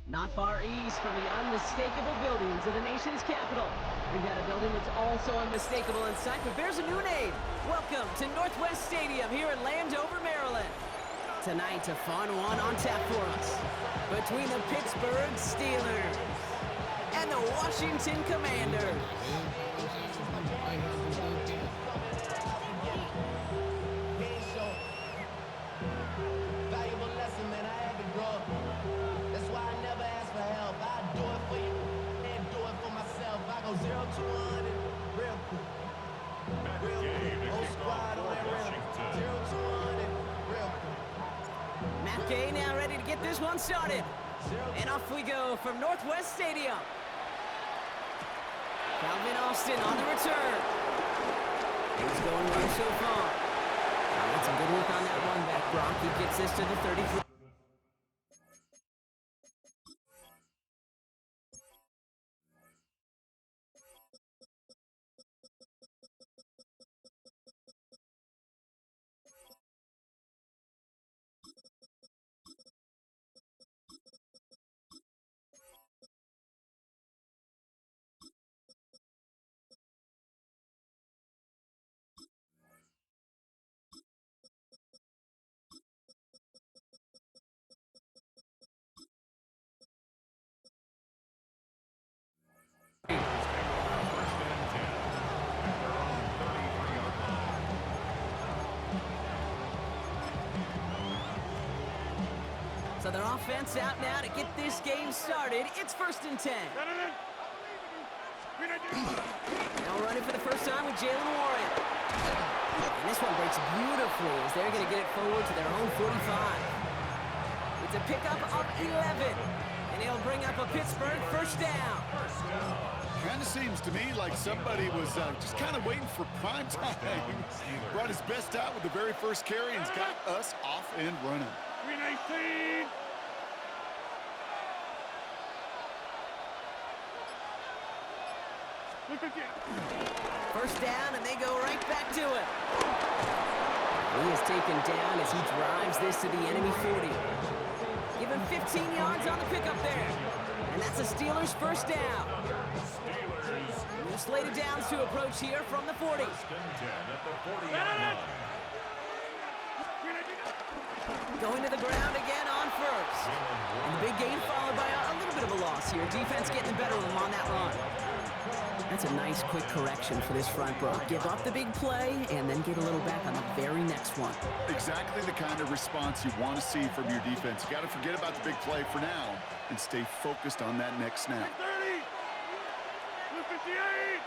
Not far east from the unmistakable buildings of the nation's capital, we've got a building that's also unmistakable in sight, but bears a new name. Welcome to Northwest Stadium here in Landover, Maryland. Tonight, a fun one on tap for us between the Pittsburgh Steelers and the Washington Commanders. Valuable lesson, man. I had to grow up. That's why I never ask for help. I do it for you and do it for myself. I go 0 to 100 real quick. Real quick. Whole squad on that real quick. 0 to 100 real quick. Matt Gay now ready to get this one started. And off we go from Northwest Stadium. Calvin Austin on the return. He's going well so far. That's some good work on that run back, Brock. He gets this to the 33. So their offense out now to get this game started. It's 1st and 10. Now running for the first time with Jalen Warren. And this one breaks beautifully as they're going to get it forward to their own 45. It's a pickup of 11. And he'll bring up a Pittsburgh first down. Kind of seems to me like somebody was just kind of waiting for prime time. Brought his best out with the very first carry and's got us off and running. 319. First down, and they go right back to it. He is taken down as he drives this to the enemy 40. Give him 15 yards on the pickup there. And that's the Steelers' first down. New slated downs to approach here from the 40. Going to the ground again on first. And the big gain followed by a little bit of a loss here. Defense getting the better of them on that run. That's a nice quick correction for this front row. Give up the big play and then get a little back on the very next one. Exactly the kind of response you want to see from your defense. You got to forget about the big play for now and stay focused on that next snap. 30. 258.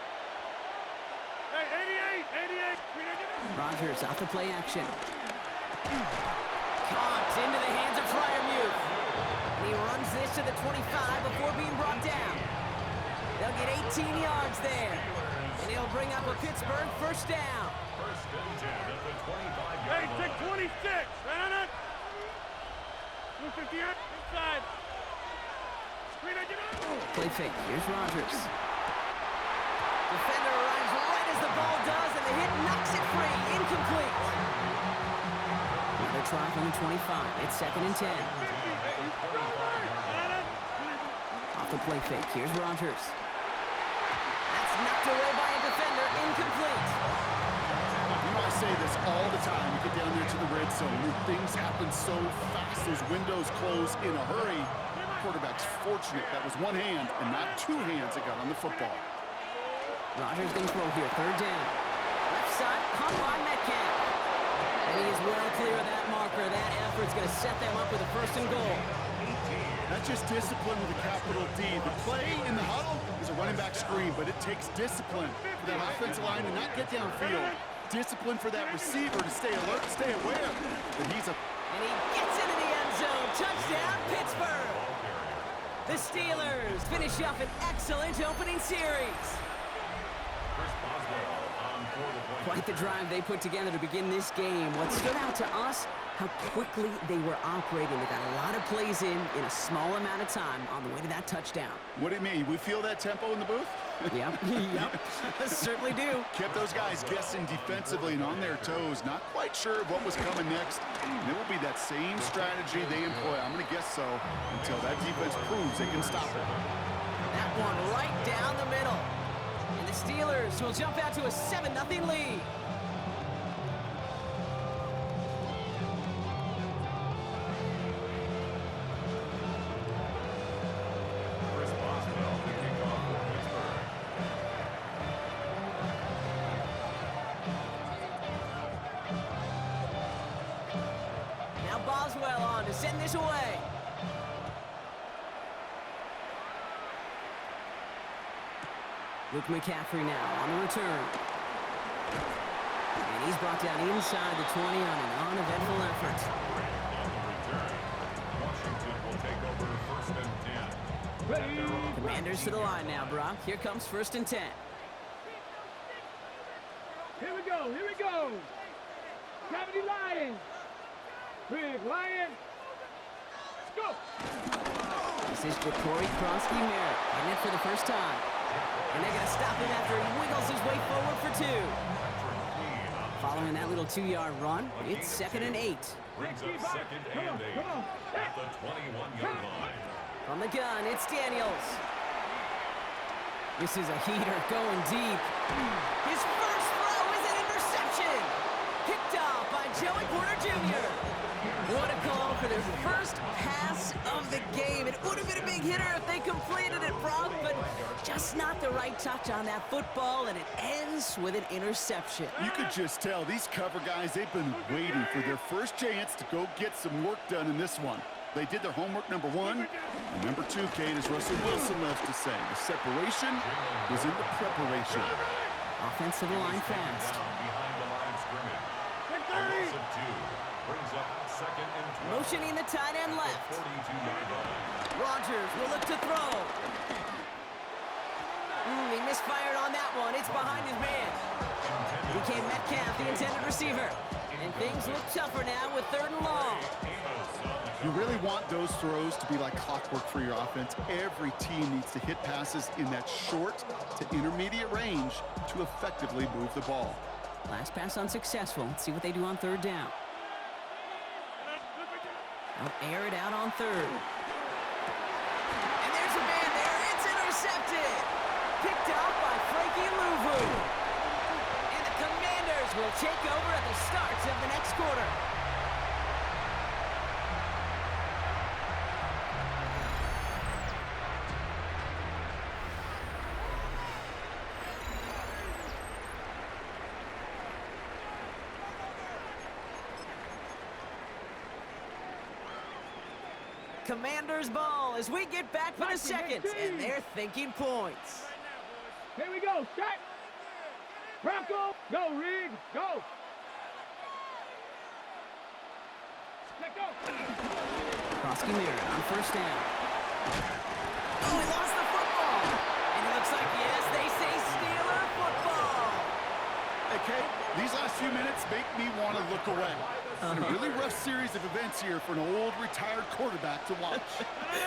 Hey, 88. Rodgers out the play action. Caught into the hands of Fryermuth. And he runs this to the 25 before being brought down. They'll get 18 yards there. And he'll bring up a Pittsburgh first down. First and 10 at the 25-yard line. Hey, take 26. 258. Inside. Play fake. Here's Rodgers. Defender arrives right as the ball does, and the hit knocks it free. Incomplete. Another try from the 25. It's 2nd and 10. Off the play fake. Here's Rodgers. That's knocked away by a defender. Incomplete. You know, I say this all the time. You get down there to the red zone, when things happen so fast, those windows close in a hurry. The quarterback's fortunate that was one hand and not two hands that got on the football. Rodgers going to throw here. 3rd down. Left side, caught by Metcalf. And he is well clear of that marker. That effort's going to set them up with a 1st and goal. That's just discipline with a capital D. The play in the huddle is a running back screen, but it takes discipline for that offensive line to not get downfield. Discipline for that receiver to stay alert, stay aware that he's a... And he gets into the end zone. Touchdown, Pittsburgh. The Steelers finish off an excellent opening series. Quite the drive they put together to begin this game. What stood out to us, how quickly they were operating. They got a lot of plays in a small amount of time on the way to that touchdown. What do you mean? We feel that tempo in the booth? Yep, yep, certainly do. Kept those guys guessing defensively and on their toes, not quite sure of what was coming next. And it will be that same strategy they employ, I'm going to guess so, until that defense proves they can stop it. That one right down the middle. And the Steelers will jump out to a 7-0 lead. Boswell on to send this away. Luke McCaffrey now on the return. And he's brought down inside the 20 on an uneventful effort. On the return, Washington will take over 1st and 10. Commanders to the line now, Brock. Here comes 1st and 10. Here we go, here we go. Gravity Lions. Big Lion. Let's go. This is Jacory Krosky-Merritt hitting it for the first time. And they're going to stop him after he wiggles his way forward for 2. Following that little 2-yard run, it's 2nd and 8. Brings up 2nd and 8 at the 21-yard line. From the gun, it's Daniels. This is a heater going deep. His first throw is an interception. Picked off by Joey Porter Jr. What a call for their first pass of the game. It would have been a big hitter if they completed it, Brock, but just not the right touch on that football, and it ends with an interception. You could just tell these cover guys, they've been waiting for their first chance to go get some work done in this one. They did their homework, number 1. And number 2, Kate, as Russell Wilson loves to say, the separation was in the preparation. Offensive line fast. Behind the line of scrimmage. A loss of 2. Brings up 2nd and 12. Motioning the tight end left. 42-yard line. Rogers will look to throw. He misfired on that one. It's behind his man. Became Metcalf, the intended receiver. And things look tougher now with 3rd and long. You really want those throws to be like clockwork for your offense. Every team needs to hit passes in that short to intermediate range to effectively move the ball. Last pass unsuccessful. Let's see what they do on 3rd down. They'll air it out on 3rd. And there's a man there. It's intercepted. Picked off by Frankie Louvu. And the Commanders will take over at the start of the next quarter. Commanders ball as we get back for the second, and they're thinking points. Here we go, set. Bronco, go, Reed, go. Let go. Krosky-Merritt on 1st down. Oh, he lost the football. And it looks like, yes, they say Steeler football. Okay, these last few minutes make me want to look away. A really rough series of events here for an old retired quarterback to watch.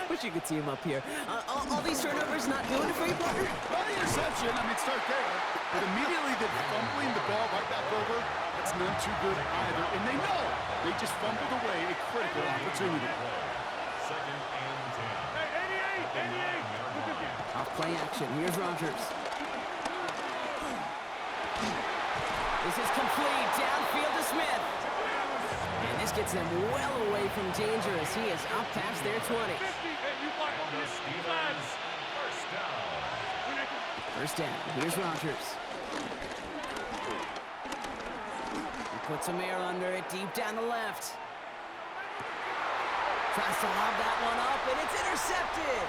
Wish you could see him up here. All these turnovers not doing it for you, partner? Well, the interception, I mean, start there. But immediately they're fumbling the ball right back over. That's none too good either. And they know they just fumbled away a critical opportunity. 2nd and 10. Hey, 88. Off play action. Here's Rogers. This is complete. Downfield to Smith. And this gets them well away from danger as he is up past their 20. The Steelers, 1st down. 1st down. Here's Rogers. He puts some air under it deep down the left. Tries to lob that one up, and it's intercepted.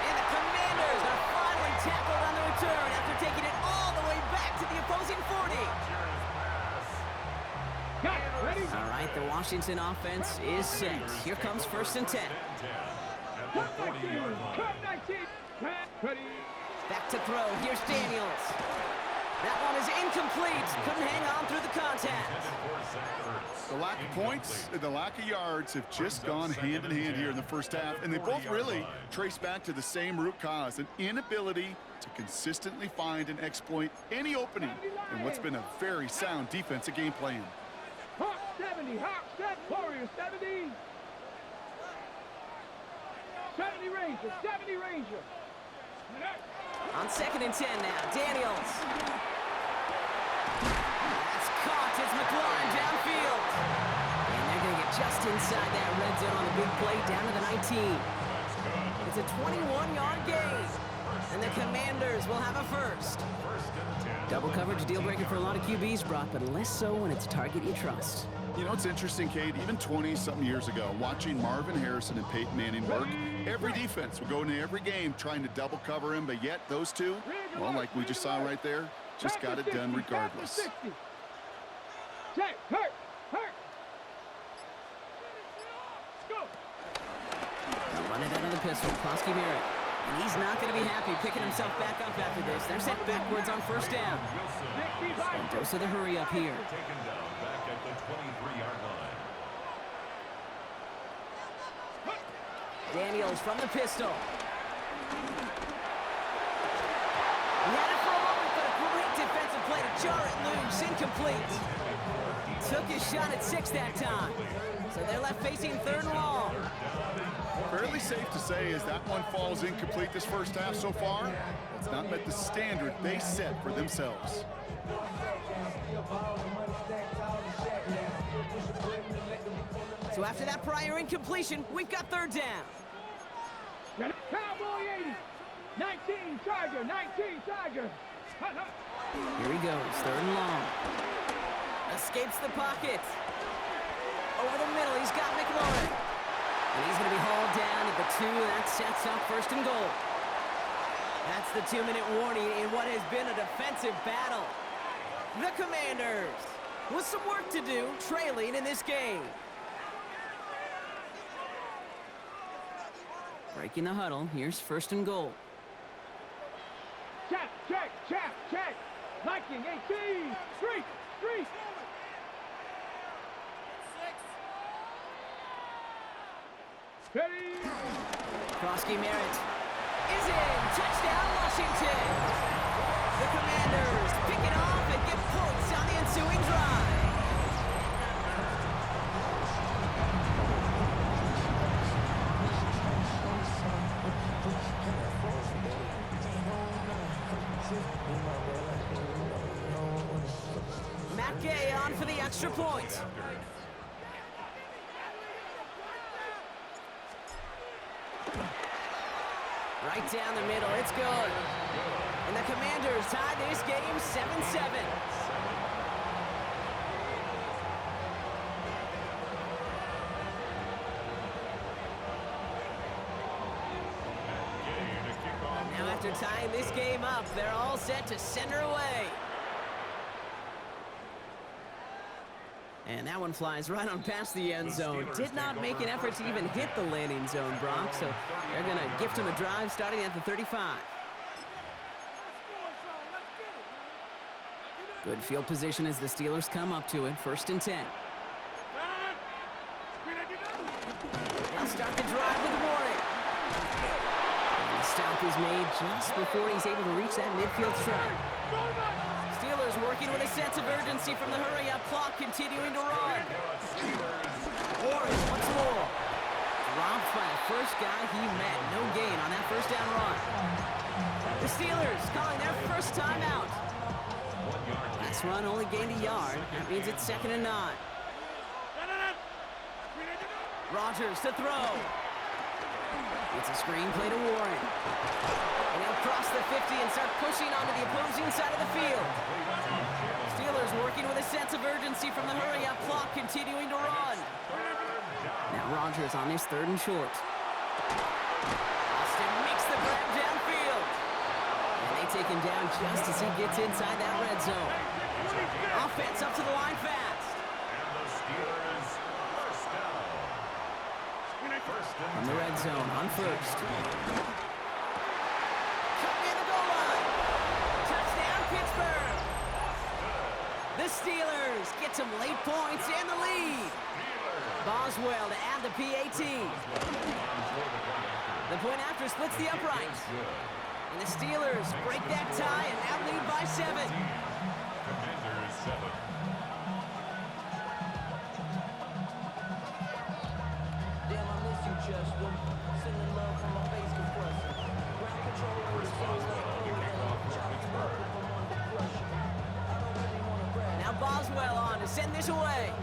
And the Commanders are finally tackled on the return after taking it all the way back to the opposing 40. Got it, ready? All right, the Washington offense is set. Here comes 1st and 10. At Cut 19. 40-yard line. Cut 19. Ready. Back to throw. Here's Daniels. That one is incomplete. Couldn't hang on through the contact. The lack of points and the lack of yards have just gone hand in hand here in the first half, and they both really trace back to the same root cause, an inability to consistently find and exploit any opening in what's been a very sound defensive game plan. Hawk 70. Hawk 70. Warrior 70. 70 Ranger. 70 Ranger. On 2nd and 10 now. Daniels. That's caught as McLaurin downfield. And they're going to get just inside that red zone on the big play down to the 19. It's a 21-yard gain. And the Commanders will have a first. Double coverage deal breaker for a lot of QBs, Brock, but less so when it's a target you trust. You know, it's interesting, Kate, even 20-something years ago, watching Marvin Harrison and Peyton Manning work, every defense would go into every game trying to double cover him, but yet those two, well, like we just saw right there, just got it done regardless. Check, hurt, hurt. Go. They'll run it out of the pistol. Klosky Merritt. And he's not going to be happy picking himself back up after this. They're set backwards on first down. And dose of the hurry up here. Taken down back at the 23-yard line. Daniels from the pistol. He had it for a moment, but a great defensive play to jar it loose. Incomplete. Took his shot at 6 that time. So they're left facing 3rd and long. Fairly safe to say as that one falls incomplete this first half so far, it's not met the standard they set for themselves. So after that prior incompletion, we've got 3rd down. Cowboy 80. 19 Tiger. 19 Tiger. Here he goes, 3rd and long. Escapes the pocket. Over the middle, he's got McLaurin. And he's going to be hauled down at the 2, and that sets up 1st and goal. That's the 2-minute warning in what has been a defensive battle. The Commanders with some work to do, trailing in this game. Breaking the huddle, here's 1st and goal. Check, check, check, check. Viking 18. 3, 3. Ready. Klosky Merritt is in. Touchdown, Washington. The Commanders pick it off and get points on the ensuing drive. Matt Gay on for the extra point. Right down the middle, it's good. And the Commanders tie this game 7-7. Now after tying this game up, they're all set to send her away. And that one flies right on past the end zone. Did not make an effort to even hit the landing zone, Brock, so they're going to gift him a drive starting at the 35. Good field position as the Steelers come up to it, 1st and 10. They'll start the drive with Warren. And the stop is made just before he's able to reach that midfield strike. Steelers working with a sense of urgency from the hurry-up clock, continuing to run. Warren once more. Dropped by the first guy he met. No gain on that 1st down run. The Steelers calling their first timeout. Last run only gained a yard. That means it's 2nd and 9. Rodgers to throw. It's a screen play to Warren. And he'll cross the 50 and start pushing onto the opposing side of the field. Steelers working with a sense of urgency from the hurry-up clock, continuing to run. Now Rodgers on his 3rd and short. Austin makes the grab downfield. And they take him down just as he gets inside that red zone. Offense up to the line fast. And the Steelers first down. From the red zone on first. Cut near the goal line. Touchdown, Pittsburgh. The Steelers get some late points and the lead. Boswell to add the PAT. The point after splits the uprights. And the Steelers break that tie and now lead by 7. Commanders 7. Damn, I miss you, Chester. Sending love from my face compressor. Ground control over the soul like Now Boswell on to send this away.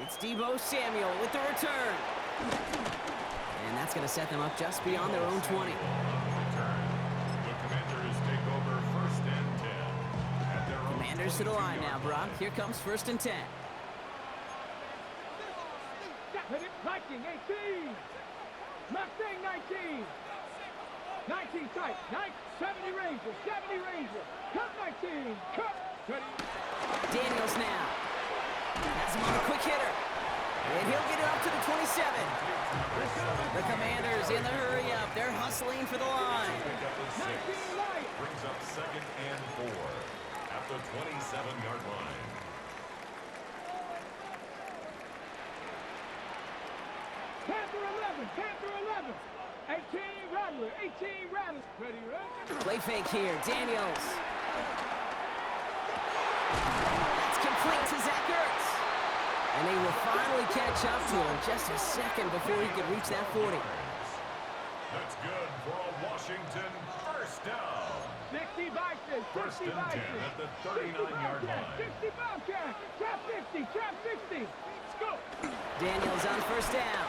It's Deebo Samuel with the return. And that's going to set them up just beyond their own 20. The Commanders take over 1st and 10. At their own Commanders to the line now, Brock. Here comes 1st and 10. Viking 18. Mustang 19. 19 tight. 70 Rangers. 70 Rangers. Cut 19. Cut. 20. Daniels now. Has him on a quick hitter. And he'll get it up to the 27. The Commanders in the hurry up. They're hustling for the line. Brings up 2nd and 4 at the 27-yard line. Panther 11. Panther 11. 18 Rattler. 18 Rattler. Ready, ready. Play fake here. Daniels. That's complete to Zach Ertz. And they will finally catch up to him just a second before he could reach that 40. That's good for a Washington 1st down. 60 Bison. 1st 60 and 10 Bison. at the 39-yard line. 60 Bobcat. Trap 50. Trap 60. Let's go. Daniels on 1st down.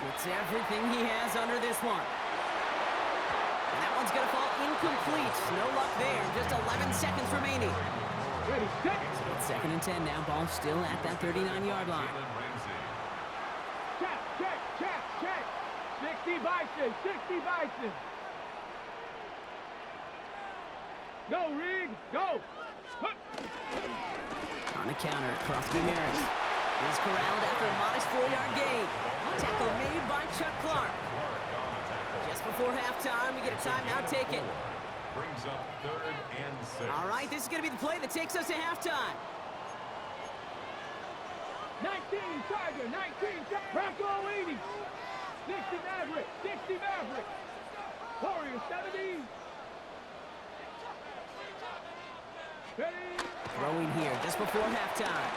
Gets everything he has under this one. And that one's going to fall incomplete. No luck there. Just 11 seconds remaining. Ready, set. So it's 2nd and 10 now. Ball still at that 39-yard line. Check, check, check, check. 60 Bison. 60 Bison. Go, Rig. Go. Hup. On the counter, Crosby Merritt is corralled after a modest 4-yard gain. Tackle made by Chuck Clark. Just before halftime, we get a timeout taken. Brings up 3rd and 6. All right, this is going to be the play that takes us to halftime. 19 Tiger. 19 Tiger. Bronco 80. 60 Maverick. 60 Maverick. Warrior 70. Ready. Throwing here just before halftime.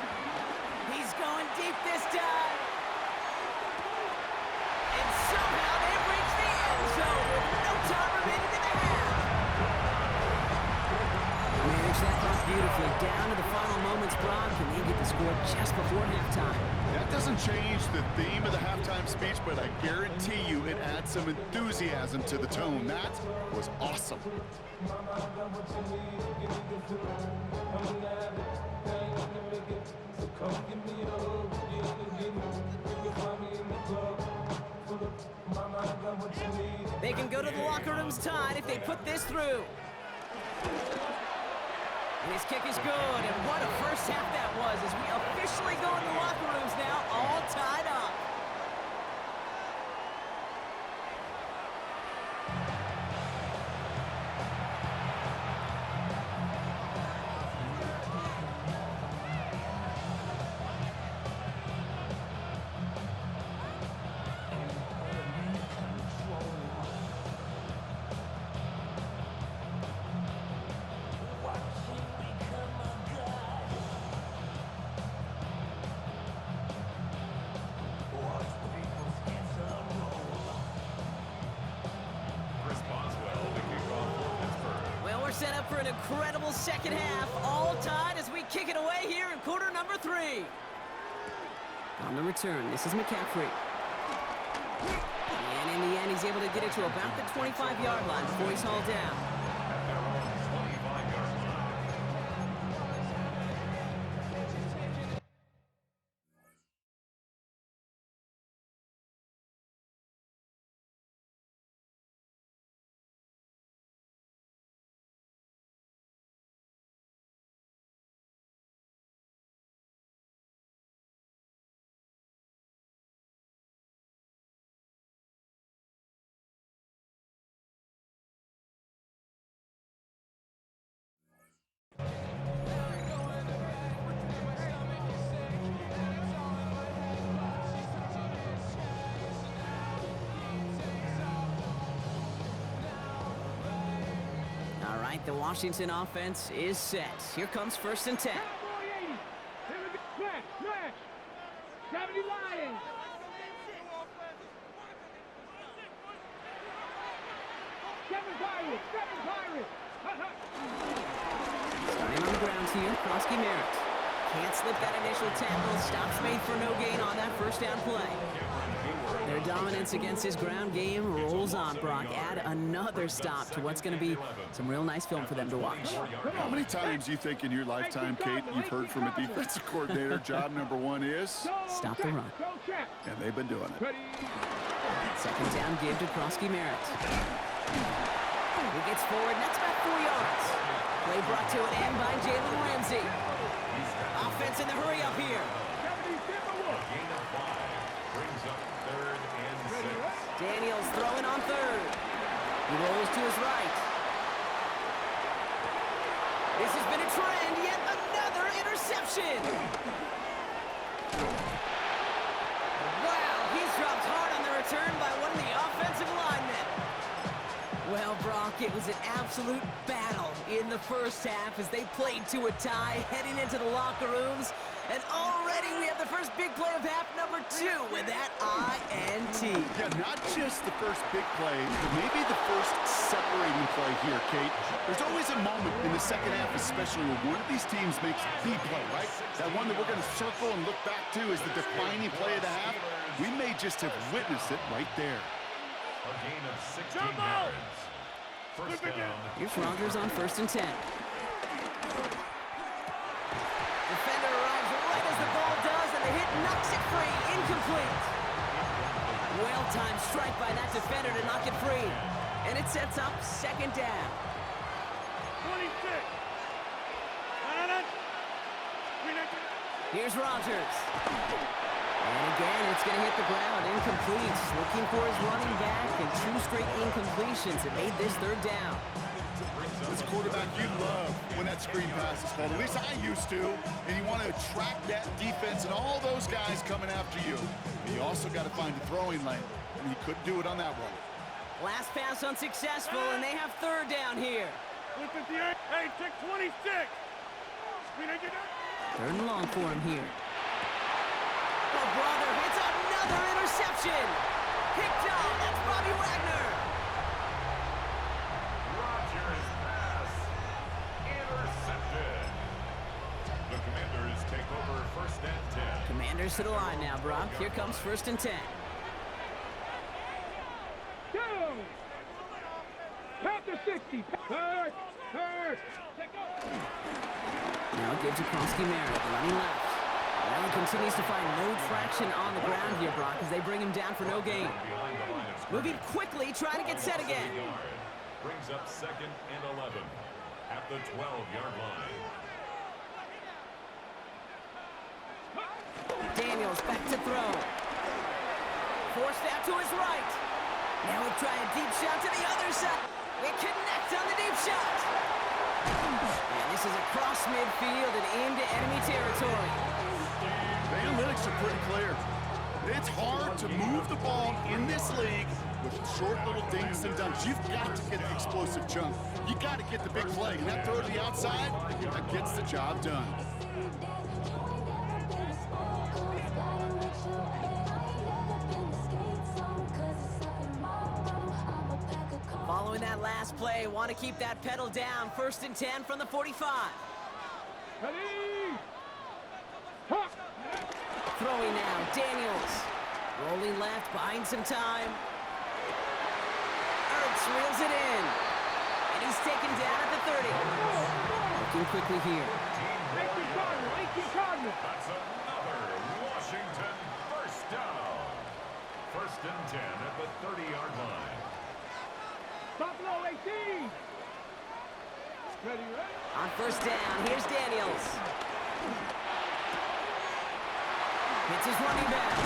He's going deep this time. And somehow they've reached the end zone with no time remaining in the half. Manage that clock beautifully down to the final moments, Brock, and they get the score just before halftime. That doesn't change the theme of the halftime speech, but I guarantee you it adds some enthusiasm to the tone. That was awesome. They can go to the locker rooms tied if they put this through. And his kick is good, and what a first half that was as we officially go in the locker rooms now, all tied up. Set up for an incredible second half, all tied as we kick it away here in quarter number 3. On the return, this is McCaffrey. And in the end, he's able to get it to about the 25-yard line before he's hauled down. right, the Washington offense is set. Here comes 1st and 10. Cowboy 80. Here we go. Smash, smash. Gravity Lions. Kevin Pirates, Kevin Pirates. Starting on the ground here, Krosky Merritt. Can't slip that initial tackle. Stops made for no gain on that 1st down play. Their dominance against his ground game rolls on, Brock. Add another stop to what's going to be some real nice film for them to watch. How many times do you think in your lifetime, Kate, you've heard from a defensive coordinator, job number 1 is? Stop the run. And they've been doing it. 2nd down give to Krosky Merritt. He gets forward, and that's about 4 yards. Play brought to an end by Jalen Ramsey. Offense in the hurry up here. Gain of 5. Brings up 3rd and 6. Daniels throwing on 3rd. He rolls to his right. This has been a trend, yet another interception. Wow, he's dropped hard on the return by one of the offensive linemen. Well, Brock, it was an absolute battle in the 1st half as they played to a tie, heading into the locker rooms. And already we have the first big play of half number 2 with that INT. Yeah, not just the first big play, but maybe the first separating play here, Kate. There's always a moment in the 2nd half, especially when one of these teams makes the play, right? That one that we're going to circle and look back to as the defining play of the half. We may just have witnessed it right there. A gain of 16 yards. 1st down. Here's Rogers on 1st and 10. Defender arrives right as the ball does, and the hit knocks it free. Incomplete. Well-timed strike by that defender to knock it free. And it sets up 2nd down. 26. Here's Rogers. And again, it's going to hit the ground. Incomplete. Looking for his running back, and 2 straight incompletions have made this 3rd down. As a quarterback, you love when that screen pass is called. At least I used to. And you want to attract that defense and all those guys coming after you. But you also got to find a throwing lane. And he couldn't do it on that one. Last pass unsuccessful, and they have 3rd down here. 58. Hey, take 26. 3rd and long for him here. Oh, brother, it's another interception. Picked off. That's Bobby Wagner. Rodgers pass. Intercepted. The Commanders take over 1st and 10. Commanders to the line now, Brock. Here comes 1st and 10. Go. Count to 60. Third. Now it gives to Krosky Merritt, running left. Allen continues to find no traction on the ground here, Brock, as they bring him down for no gain. Moving quickly, trying to get set again. Brings up 2nd and 11 at the 12-yard line. Daniels back to throw. Forced out to his right. Now he'll try a deep shot to the other side. They connect on the deep shot. And this is across midfield and into enemy territory. The analytics are pretty clear. It's hard to move the ball in this league with short little dinks and dunks. You've got to get the explosive chunk. You got to get the big play. And that throw to the outside, that gets the job done. Following that last play, want to keep that pedal down. 1st and 10 from the 45. Ready. Throwing now, Daniels. Rolling left, buying some time. Ertz reels it in. And he's taken down at the 30. Looking quickly here. That's another Washington 1st down. 1st and 10 at the 30-yard line. Buffalo 18. Ready. On 1st down, here's Daniels. Hits his running back.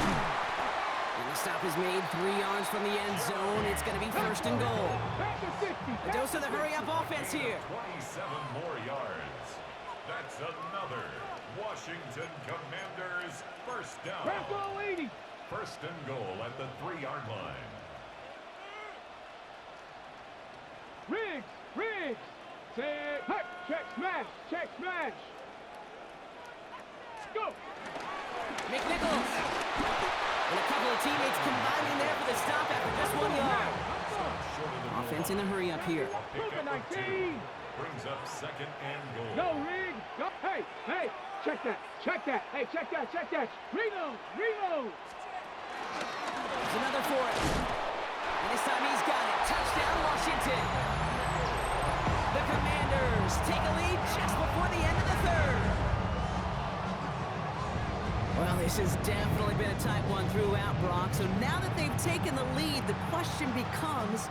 And the stop is made 3 yards from the end zone. It's going to be 1st and goal. A dose of the hurry-up offense here. 27 more yards. That's another Washington Commanders 1st down. Buffalo 80. 1st and goal at the 3-yard line. Riggs. Say, hey, check, smash, check, smash. Go. McNichols. And a couple of teammates combining there for the stop after just 1 yard. Offense in a hurry up here. Cougar 19. Brings up second and goal. No, Rig. Go. Hey, hey, check that, check that. Hey, check that, check that. Reload, reload. There's another for it. And this time he's got it. Touchdown, Washington. The Commanders take a lead just before the end of the third. Well, this has definitely been a tight one throughout, Brock. So now that they've taken the lead, the question becomes,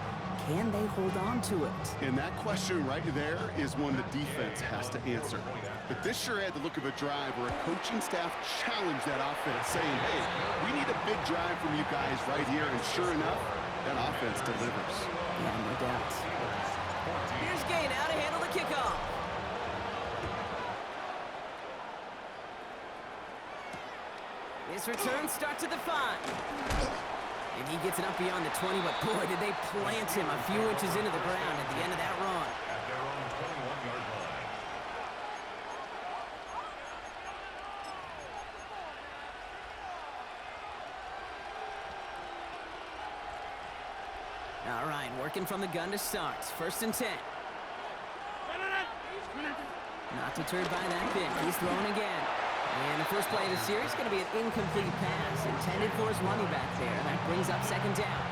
can they hold on to it? And that question right there is one the defense has to answer. But this sure had the look of a drive where a coaching staff challenged that offense, saying, hey, we need a big drive from you guys right here. And sure enough, that offense delivers. Yeah, no doubt. Here's Gain out to handle the kickoff. This return starts at the 5. And he gets it up beyond the 20, but boy, did they plant him a few inches into the ground at the end of that run. At their own 21-yard line. All right, working from the gun to start. 1st and 10. Not deterred by that pick. He's throwing again. And the first play of the series is going to be an incomplete pass intended for his running back there. That brings up 2nd down.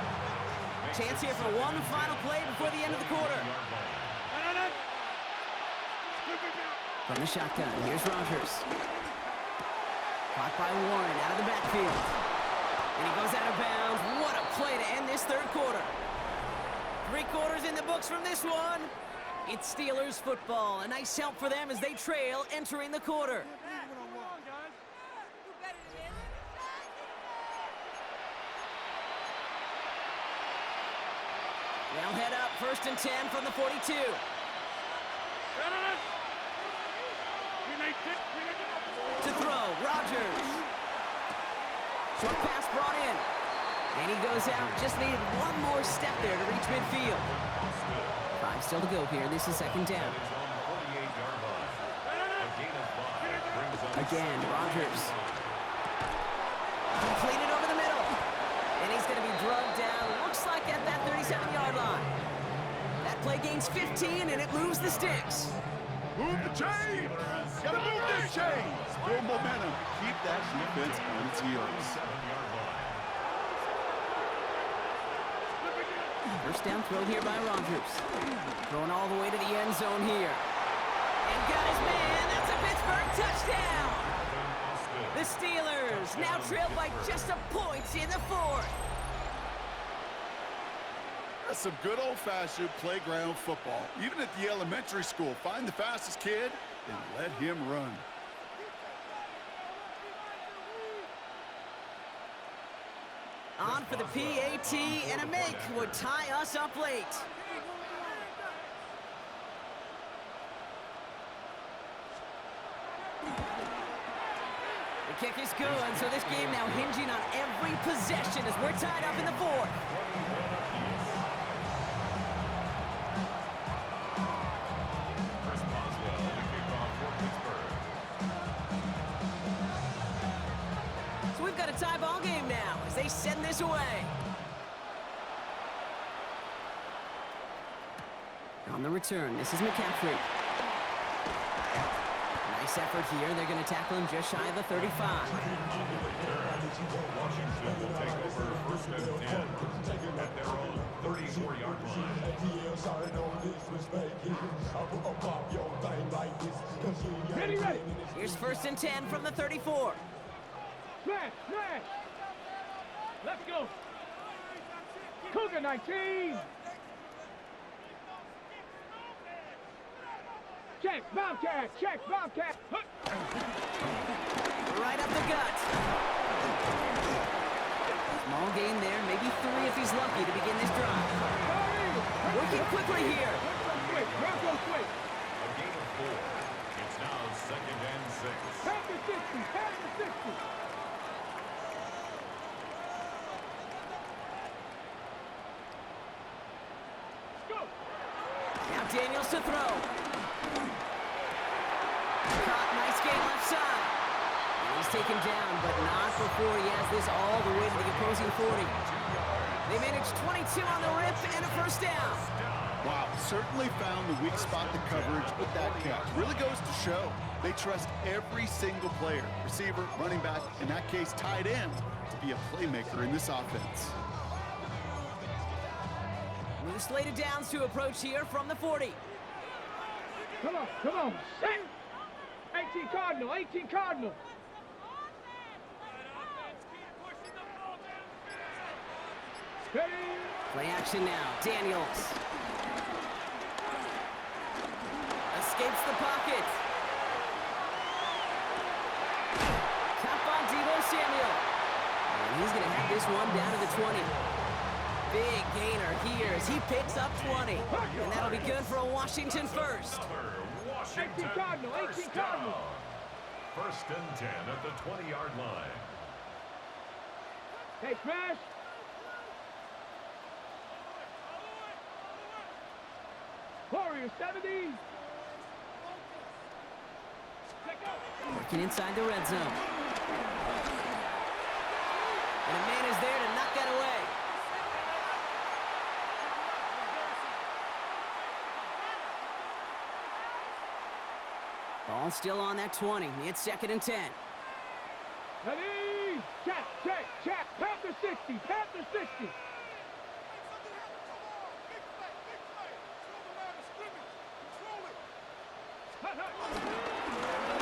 Chance here for one final play before the end of the quarter. From the shotgun, here's Rogers. Caught by Warren out of the backfield. And he goes out of bounds. What a play to end this third quarter. 3 quarters in the books from this one. It's Steelers football. A nice help for them as they trail entering the quarter. They'll head up 1st and 10 from the 42. To throw, Rogers. Short pass brought in. And he goes out. Just needed one more step there to reach midfield. 5 still to go here. This is 2nd down. Again, Rogers. Completed over the middle. And he's going to be drugged down. Looks like at that 37-yard line. That play gains 15, and it moves the sticks. Move the chains! Gotta move this chains! Build momentum. Keep that defense on its heels. 1st down throw here by Rogers. Throwing all the way to the end zone here. And got his man. That's a Pittsburgh touchdown. The Steelers now trailed by just a point in the 4th. That's some good old-fashioned playground football. Even at the elementary school, find the fastest kid and let him run. On for the PAT, and a make would tie us up late. The kick is good, so this game now hinging on every possession as we're tied up in the 4th. So we've got a tie ball game now as they send this away. On the return, this is McCaffrey. Nice effort here. They're going to tackle him just shy of the 35. Washington will take over 1st and 10 at their own 34-yard line. Ready, ready. Here's 1st and 10 from the 34. Smash, smash. Let's go. Cougar 19. Check, Bobcat, check, Bobcat. Right up the gut. Small gain there, maybe 3 if he's lucky to begin this drive. Working quickly here. Quick, Bronco quick. A gain of 4. It's now 2nd and 6. Pass the 60, pass the 60. Now McDaniels to throw. Caught, nice game left side. And he's taken down, but not before he has this all the way to the opposing 40. They managed 22 on the rip and a first down. Wow, certainly found the weak spot in the coverage with that catch. Really goes to show they trust every single player, receiver, running back, in that case tight end, to be a playmaker in this offense. New slated downs to approach here from the 40. Come on, set! 18 Cardinal, 18 Cardinal. Ready? Play action now, Daniels. Escapes the pocket. Top on Deebo Samuel. And he's going to have this one down to the 20. Big gainer here as he picks up 20. And that'll be good for a Washington first. Washington 18 Cardinal, 18 first Cardinal. down. First and 10 at the 20-yard line. Hey, smash. Warriors 70. Working inside the red zone. And a man is there to knock that away. Ball still on that 20. It's 2nd and 10. Ready? Check. Panther 60, Panther 60.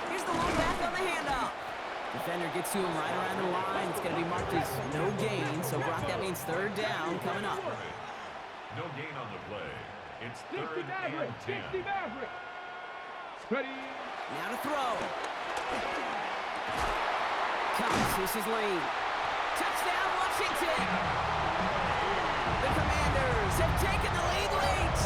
Here's the low back on the handoff. Defender gets to him right around the line. It's going to be marked as no gain. So, Brock, that means 3rd down coming up. No gain on the play. It's 60 3rd Maverick, and 10. 60 Maverick. Ready? Now to throw. Comes, this is Lane. Touchdown, Washington. The Commanders have taken the lead late.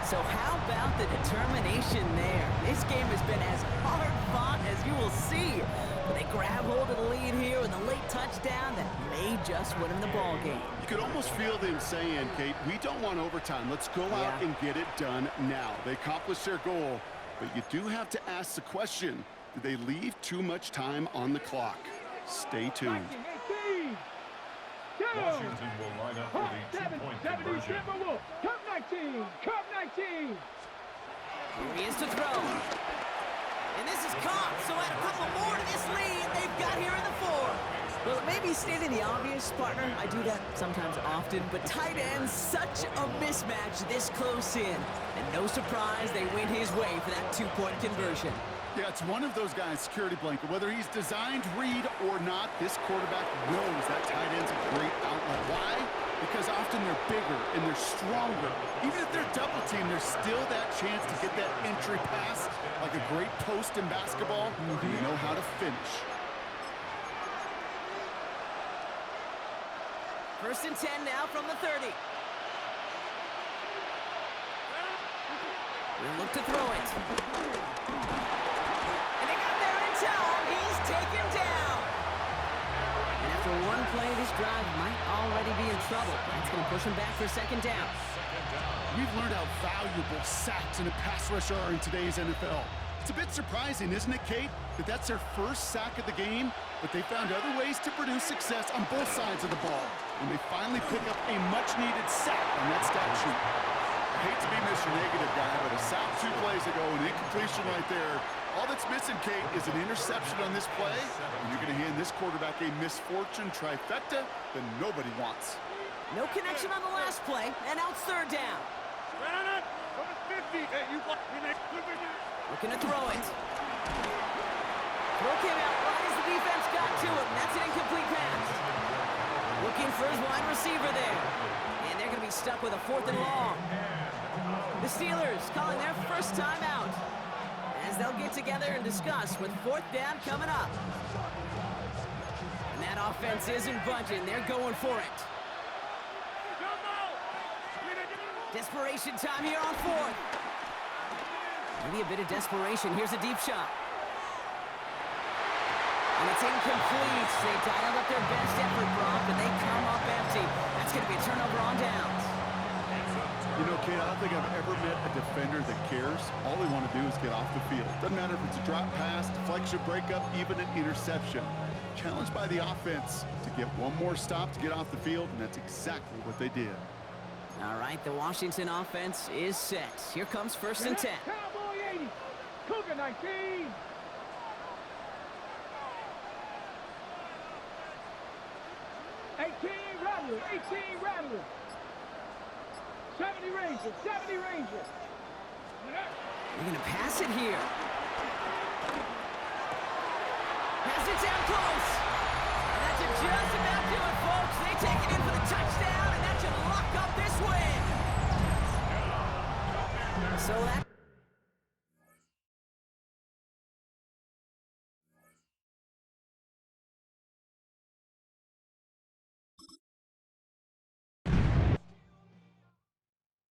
So how about the determination there? This game has been as hard-fought as you will see. But they grab hold of the lead here with a late touchdown that may just win them the ball game. You could almost feel them saying, Kate, we don't want overtime. Let's go out and get it done now. They accomplished their goal, but you do have to ask the question, did they leave too much time on the clock? Stay tuned. 18. Go. Washington will line up for the 2-point conversion. Cup 19. Cup 19. Here he is to throw. And this is caught, so add a couple more to this lead they've got here in the 4. Well, it may be stating the obvious, partner. I do that sometimes often, but tight end's such a mismatch this close in. And no surprise, they went his way for that 2-point conversion. Yeah, it's one of those guys, security blanket. Whether he's designed read or not, this quarterback knows that tight end's a great outlet. Why? Because often they're bigger and they're stronger. Even if they're double teamed, there's still that chance to get that entry pass, like a great post in basketball. You know how to finish. 1st and 10 now from the 30. We'll look to throw it. And they got there in time. He's taken down. And after one play, this drive might already be in trouble. That's going to push him back for 2nd down. We've learned how valuable sacks and a pass rush are in today's NFL. It's a bit surprising, isn't it, Kate, that that's their first sack of the game, but they found other ways to produce success on both sides of the ball. And they finally pick up a much-needed sack on that stat sheet. I hate to be Mr. Negative guy, but a sack 2 plays ago, an incompletion right there. All that's missing, Kate, is an interception on this play, and you're going to hand this quarterback a misfortune trifecta that nobody wants. No connection on the last play, and now it's 3rd down. Looking to throw it. Throw came out right as the defense got to him. That's an incomplete pass. Looking for his wide receiver there. And they're going to be stuck with a 4th and long. The Steelers calling their first time out as they'll get together and discuss with 4th down coming up. And that offense isn't budging. They're going for it. Desperation time here on 4th. Maybe a bit of desperation. Here's a deep shot. And it's incomplete. They dialed up their best effort, Brock, but they come up empty. That's going to be a turnover on downs. Kate, I don't think I've ever met a defender that cares. All they want to do is get off the field. Doesn't matter if it's a drop pass, deflection, breakup, even an interception. Challenged by the offense to get one more stop to get off the field, and that's exactly what they did. All right, the Washington offense is set. Here comes 1st and 10. Cowboy 80. Cougar 19. Rattler, 18 Rattler. 70 Ranger, 70 Ranger. They're going to pass it here. Pass it down close. And that should just about do it, folks. They take it in for the touchdown, and that should lock up this win. So that